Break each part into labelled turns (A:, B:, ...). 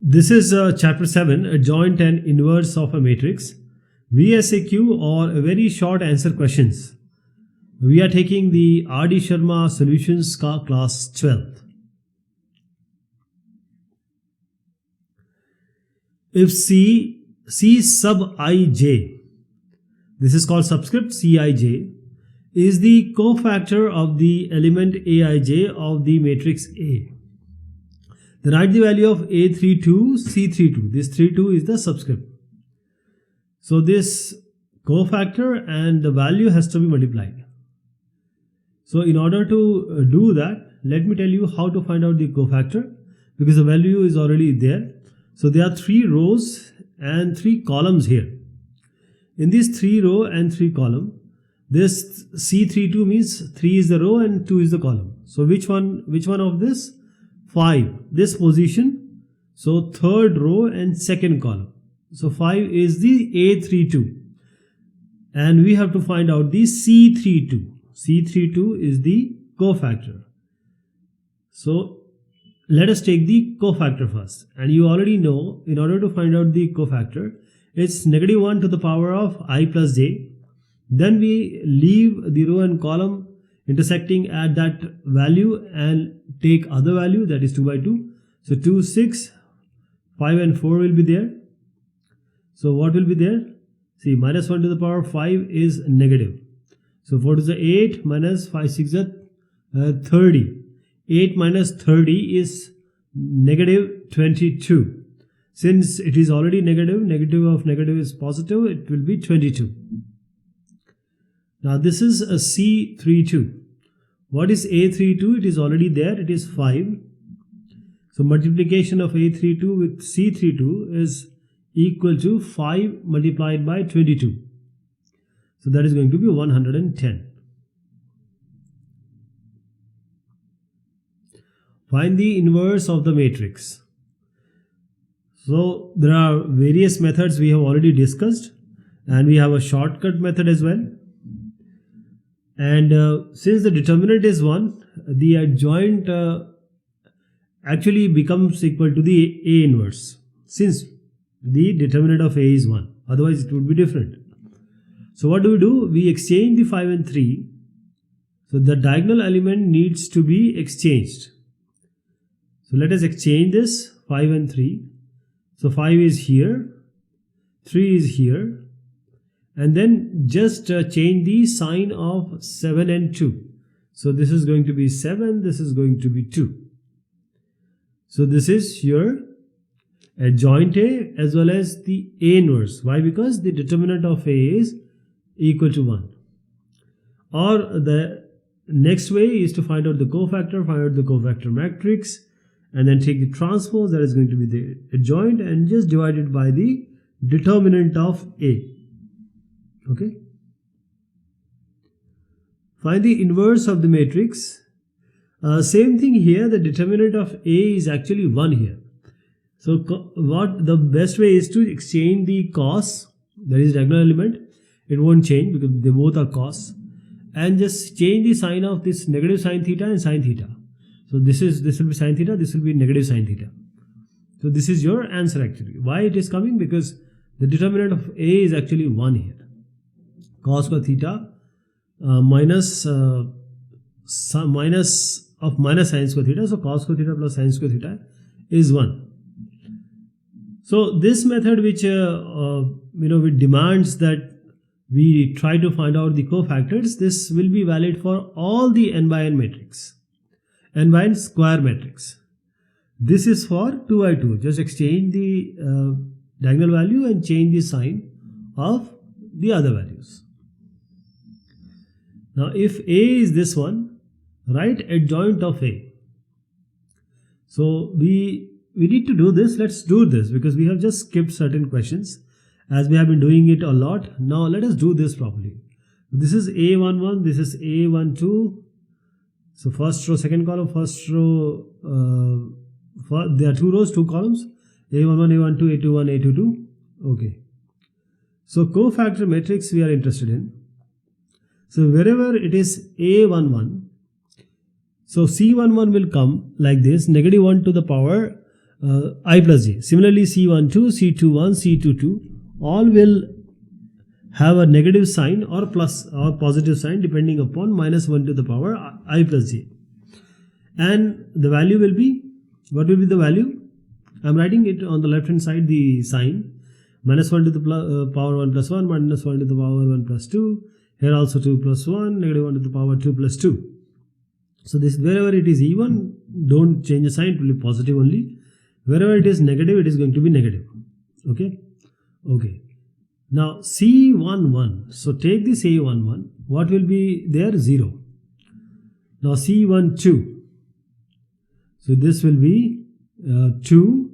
A: This is chapter 7, adjoint and inverse of a matrix. VSAQ, or very short answer questions. We are taking the R.D. Sharma Solutions class 12th. If C sub ij, this is called subscript Cij, is the cofactor of the element Aij of the matrix A, then write the value of A32, C32. This 32 is the subscript. So this cofactor and the value has to be multiplied. So in order to do that, let me tell you how to find out the cofactor, because the value is already there. So there are 3 rows and 3 columns here. In these 3 row and 3 column, this C32 means 3 is the row and 2 is the column. So which one of this? 5, this position, so 3rd row and 2nd column. So 5 is the A32, and we have to find out the C32. C32 is the cofactor. So let us take the cofactor first, and you already know, in order to find out the cofactor, it's -1 to the power of I plus j. Then we leave the row and column intersecting at that value and take other value, that is 2 by 2. So 2, 6, 5 and 4 will be there. So what will be there? See, -1 to the power of 5 is negative. So 4 to the 8 minus 5, 6 is 30. 8 minus 30 is negative 22. Since it is already negative, negative of negative is positive, it will be 22. Now this is a C32. What is A32? It is already there, it is 5. So multiplication of A32 with C32 is equal to 5 multiplied by 22. So that is going to be 110. Find the inverse of the matrix. So there are various methods we have already discussed, and we have a shortcut method as well. And since the determinant is 1, the adjoint actually becomes equal to the A inverse, since the determinant of A is 1. Otherwise it would be different. So what do? We exchange the 5 and 3. So the diagonal element needs to be exchanged. So let us exchange this 5 and 3. So 5 is here, 3 is here. And then just change the sign of 7 and 2. So this is going to be 7, this is going to be 2. So this is your adjoint A as well as the A inverse. Why? Because the determinant of A is equal to 1. Or the next way is to find out the cofactor, find out the cofactor matrix, and then take the transpose, that is going to be the adjoint, and just divide it by the determinant of A. Okay. Find the inverse of the matrix. Same thing here, the determinant of A is actually 1 here. So what the best way is to exchange the cos, that is diagonal element. It won't change because they both are cos, and just change the sign of this negative sine theta and sine theta. So this will be sine theta, this will be negative sine theta. So this is your answer actually. Why it is coming? Because the determinant of A is actually 1 here. Cos square theta minus of minus sine square theta. So cos square theta plus sine square theta is 1. So this method, which which demands that we try to find out the cofactors, this will be valid for all the n by n matrix, n by n square matrix. This is for 2 by 2. Just exchange the diagonal value and change the sign of the other values. Now if A is this one, write adjoint of A. So we need to do this. Let's do this because we have just skipped certain questions as we have been doing it a lot. Now let us do this properly. This is A11, this is A12. So first row, second column, first row, there are 2 rows, 2 columns, A11, A12, A21, A22. Okay. So cofactor matrix we are interested in. So wherever it is A11, so C11 will come like this, -1 to the power I plus j. Similarly, C12, C21, C22 all will have a negative sign or plus or positive sign depending upon minus 1 to the power I plus j. And the value will be, what will be the value? I am writing it on the left hand side, the sign. Minus 1 to the power 1 plus 1, minus 1 to the power 1 plus 2. Here also 2 plus 1, negative 1 to the power 2 plus 2. So this, wherever it is even, don't change the sign, it will be positive only. Wherever it is negative, it is going to be negative. Okay. Okay. Now C11. So take this A11. What will be there? 0. Now C12. So this will be 2.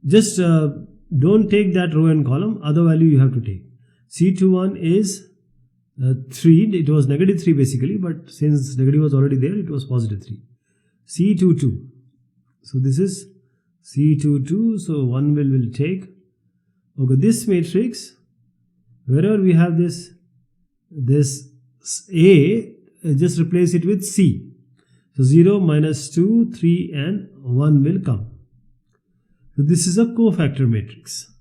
A: Just don't take that row and column. Other value you have to take. C21 is 3. It was negative 3 basically, but since negative was already there, it was positive 3. C22. So this is C22. So 1 will take. Okay, this matrix, wherever we have this A, just replace it with C. So 0, minus 2, 3 and 1 will come. So this is a cofactor matrix.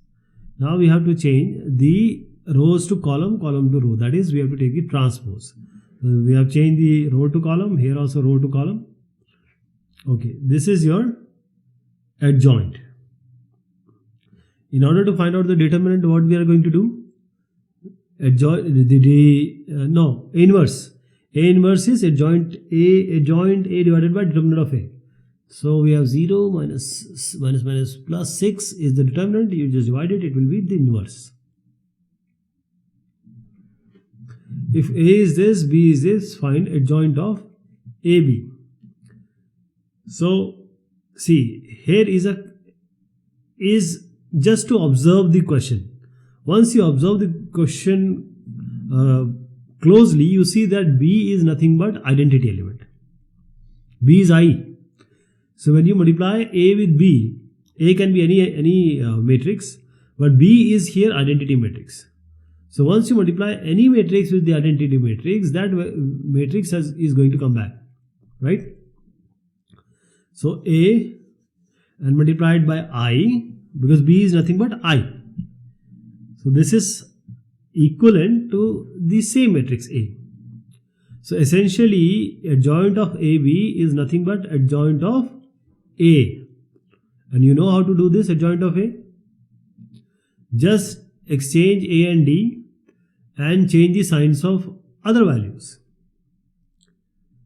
A: Now we have to change the rows to column, column to row. That is, we have to take the transpose. So we have changed the row to column, here also row to column. Okay, this is your adjoint. In order to find out the determinant, what we are going to do? Adjoint, inverse. A inverse is adjoint A divided by determinant of A. So we have 0 minus plus 6 is the determinant. You just divide it, it will be the inverse. If A is this, B is this, find adjoint of AB. So see, here is just to observe the question. Once you observe the question closely, you see that B is nothing but identity element. B is I. So when you multiply A with B, A can be any matrix, but B is here identity matrix. So once you multiply any matrix with the identity matrix, that matrix is going to come back, right? So A and multiplied by I, because B is nothing but I. So this is equivalent to the same matrix A. So essentially, adjoint of AB is nothing but adjoint of A. And you know how to do this adjoint of A? Just exchange A and D and change the signs of other values.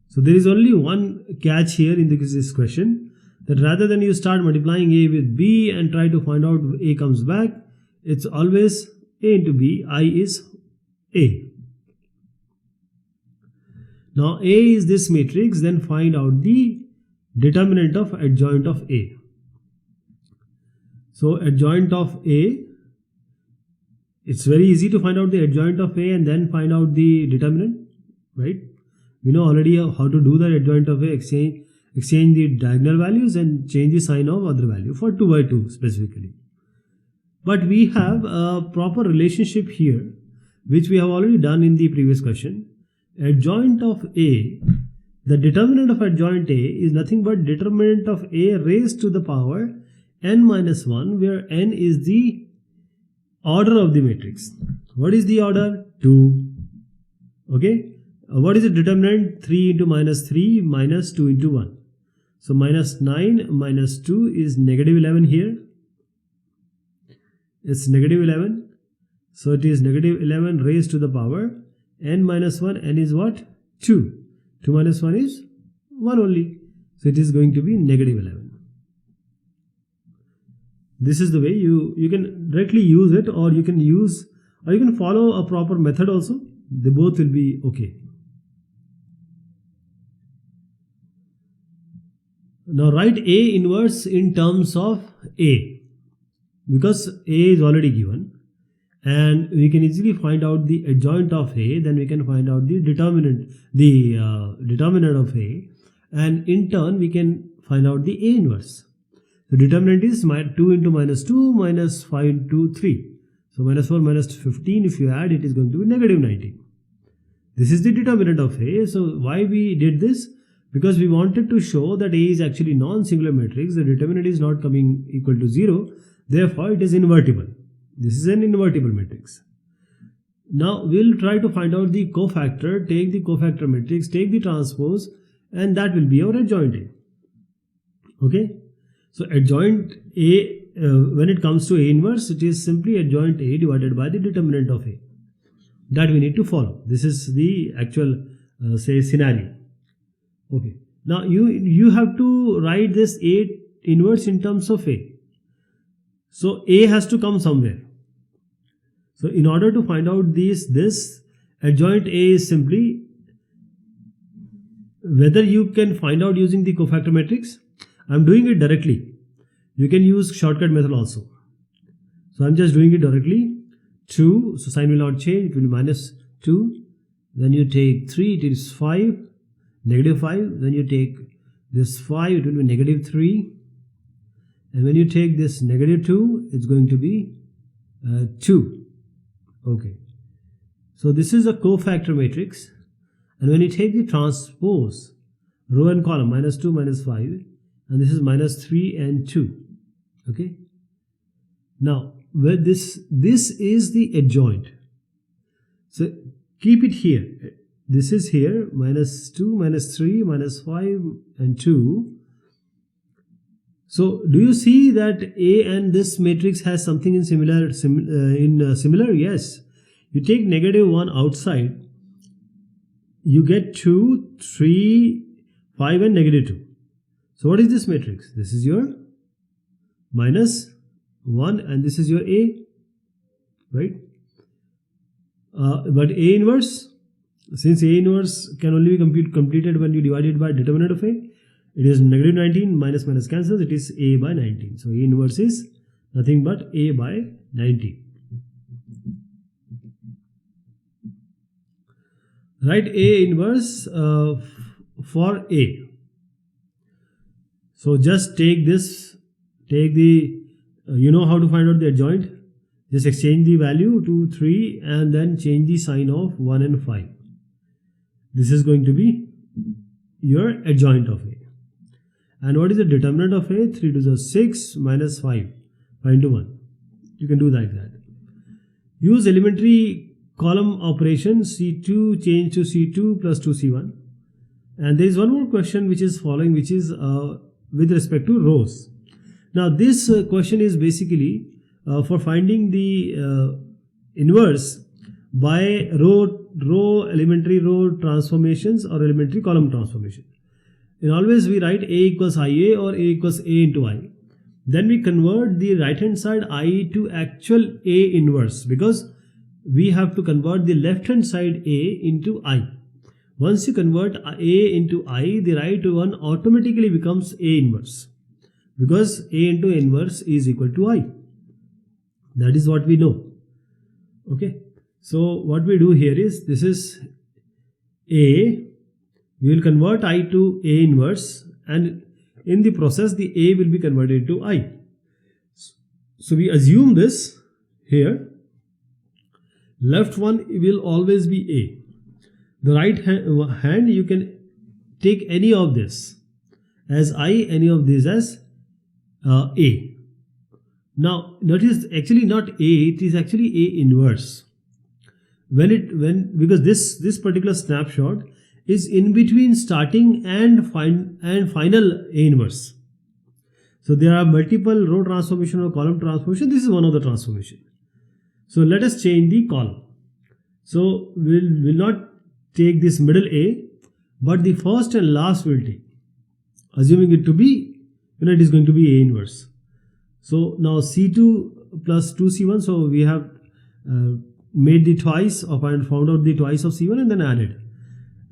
A: So there is only one catch here in this question, that rather than you start multiplying A with B and try to find out A comes back, it's always A into B, I is A. Now A is this matrix, then find out the determinant of adjoint of A. So adjoint of A, it's very easy to find out the adjoint of A and then find out the determinant, right? We know already how to do the adjoint of A, exchange the diagonal values and change the sign of other value for 2 by 2 specifically. But we have a proper relationship here, which we have already done in the previous question. Adjoint of A, the determinant of adjoint A is nothing but determinant of A raised to the power n minus 1, where n is the order of the matrix. What is the order? 2. Okay. What is the determinant? 3 into minus 3 minus 2 into 1. So minus 9 minus 2 is negative 11 here. It's negative 11. So it is negative 11 raised to the power n minus 1. N is what? 2. 2 minus 1 is 1 only. So it is going to be negative 11. This is the way you can directly use it, or you can follow a proper method also. They both will be okay. Now write A inverse in terms of A, because A is already given and we can easily find out the adjoint of A, then we can find out the determinant of A, and in turn we can find out the A inverse. The determinant is 2 into minus 2 minus 5 into 3. So minus 4 minus 15, if you add, it is going to be negative 19. This is the determinant of A. So why we did this? because we wanted to show that A is actually non-singular matrix, the determinant is not coming equal to 0, therefore it is invertible. This is an invertible matrix. Now we'll try to find out the cofactor, take the cofactor matrix, take the transpose, and that will be our adjoint A. Okay, so adjoint A, when it comes to A inverse, it is simply adjoint A divided by the determinant of A. That we need to follow. This is the actual say scenario. Okay, now you have to write this A inverse in terms of A. So A has to come somewhere. So in order to find out this adjoint A is simply, whether you can find out using the cofactor matrix, I'm doing it directly. You can use shortcut method also. So I'm just doing it directly. 2, so sign will not change, it will be minus 2. Then you take 3, it is 5, negative 5. Then you take this 5, it will be negative 3. And when you take this negative 2, it's going to be 2. Okay. So this is a cofactor matrix. And when you take the transpose, row and column, minus 2, minus 5, and this is minus 3 and 2. Okay. Now, where this is the adjoint. So keep it here. This is here, minus 2, minus 3, minus 5 and 2. So do you see that A and this matrix has something in similar? Yes. You take negative 1 outside, you get 2, 3, 5 and negative 2. So what is this matrix? This is your minus 1 and this is your A, right? But A inverse, since A inverse can only be completed when you divide it by determinant of A, it is negative 19, minus minus cancels, it is A by 19. So A inverse is nothing but A by 19. Write A inverse for A. So just take this, take the, you know how to find out the adjoint. Just exchange the value 2, 3 and then change the sign of 1 and 5. This is going to be your adjoint of A. And what is the determinant of A? 3 to the 6 minus 5. 5 into 1. You can do like that. Use elementary column operation C2 change to C2 plus 2C1. And there is one more question which is following, which is with respect to rows. Now this question is basically for finding the inverse by elementary row transformations or elementary column transformation. And always we write A equals IA or A equals A into I. Then we convert the right hand side I to actual A inverse, because we have to convert the left hand side A into I. Once you convert A into I, the right one automatically becomes A inverse, because A into inverse is equal to I. That is what we know. Okay. So what we do here is, this is A. We will convert I to A inverse, and in the process the A will be converted to I. So we assume this here. Left one will always be A. The right hand you can take any of this as I, any of these as A. Now notice actually not A, it is actually A inverse. Because this particular snapshot is in between starting and final A inverse. So there are multiple row transformation or column transformation. This is one of the transformation. So let us change the column. So we'll not take this middle A, but the first and last will take, assuming it to be, it is going to be A inverse. So now C2 plus 2C1. So we have made the twice of and found out the twice of C1 and then added.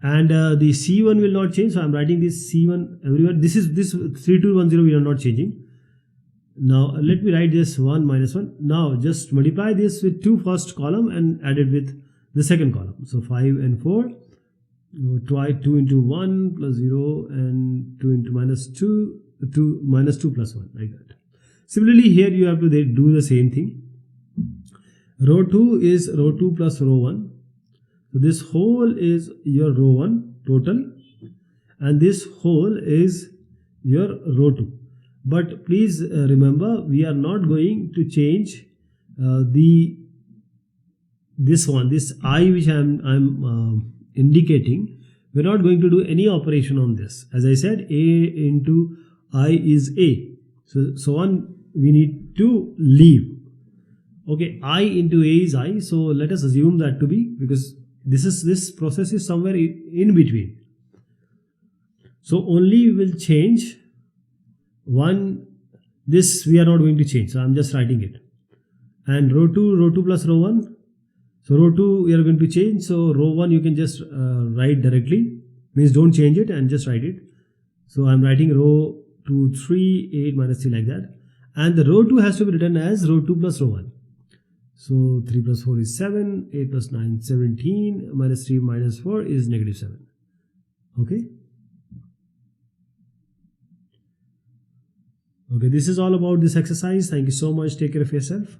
A: And the C1 will not change. So I'm writing this C1 everywhere. This 3210 we are not changing. Now let me write this 1 minus 1. Now just multiply this with 2 first column and add it with the second column. So 5 and 4. Try 2 into 1 plus 0 and 2 into minus 2, 2 minus 2 plus 1, like that. Similarly here you have to do the same thing. Row 2 is row 2 plus row 1. So this whole is your row 1 total. and this whole is your row 2. But please remember, we are not going to change this I which I'm indicating. We're not going to do any operation on this. As I said, a into I is a, so on we need to leave. Okay, I into a is I, so let us assume that to be, because this process is somewhere in between. So only we will change one, this we are not going to change, so I'm just writing it. And row 2 plus row 1, so row 2 we are going to change, so row 1 you can just write directly, means don't change it and just write it. So I'm writing row 2 3 8 minus 3 like that, and the row 2 has to be written as row 2 plus row 1. So 3 plus 4 is 7, 8 plus 9 17, minus 3 minus 4 is negative 7. Okay. Okay, this is all about this exercise. Thank you so much. Take care of yourself.